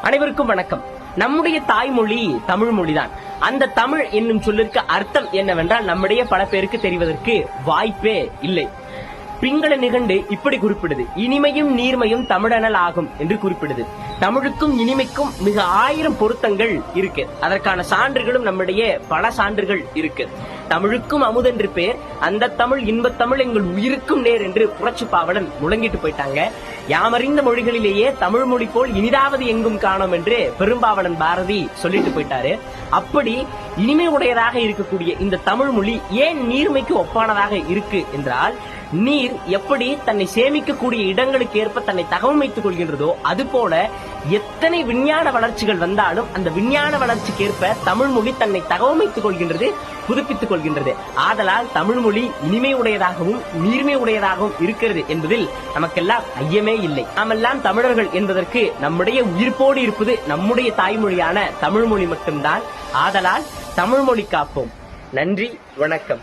அனைவருக்கும் வணக்கம். நம்முடைய தாய்மொழி தமிழ் மொழிதான். அந்த தமிழ் என்னும் சொல்லிற்கு அர்த்தம் என்னவென்றால் நம்முடைய பல பேருக்கு தெரிவதற்கு வாய்ப்பே இல்லை. பிங்கள நிகண்டு இப்படி குறிப்பிடுது: இனிமையும் நீர்மையும் தமிழனல் ஆகும் என்று குறிப்பிடுது. தமிழுக்கும் இனிமைக்கும் மிக 1000 பொருத்தங்கள் இருக்கு. அதற்கான சான்றுகளும் நம்முடைய பல சான்றுகள் இருக்கு. தமிழுக்கும் அமுதென்று பேர், அந்த தமிழ் இன்பத் தமிழ் எங்கள் உயிருக்கும் நேர் என்று புரட்சி பாவலன் முழங்கிட்டு போயிட்டாங்க. யாமறிந்த மொழிகளிலேயே தமிழ் மொழி போல் இனிதாவது எங்கும் காணோம் என்று பெரும்பாவலன் பாரதி சொல்லிட்டு போயிட்டாரு. அப்படி இனிமை உடையதாக இருக்கக்கூடிய இந்த தமிழ் மொழி ஏன் நீர்மைக்கு ஒப்பானதாக இருக்கு என்றால், நீர் எப்படி தன்னை சேமிக்கக்கூடிய இடங்களுக்கு ஏற்ப தன்னை தகவமைத்துக் கொள்கின்றதோ அதுபோல எத்தனை விஞ்ஞான வளர்ச்சிகள் வந்தாலும் அந்த விஞ்ஞான வளர்ச்சிக்கு ஏற்ப தமிழ் மொழி தன்னை தகவமைத்துக் கொள்கின்றது, புதுப்பித்துக் கொள்கின்றது. ஆதலால் தமிழ் மொழி இனிமை உடையதாகவும் நீர்மை உடையதாகவும் இருக்கிறது என்பதில் நமக்கெல்லாம் ஐயமே இல்லை. நாமெல்லாம் தமிழர்கள் என்பதற்கு நம்முடைய உயிர்ப்போடு இருப்பது நம்முடைய தாய்மொழியான தமிழ் மொழி மட்டும்தான். ஆதலால் தமிழ் மொழி காப்போம். நன்றி, வணக்கம்.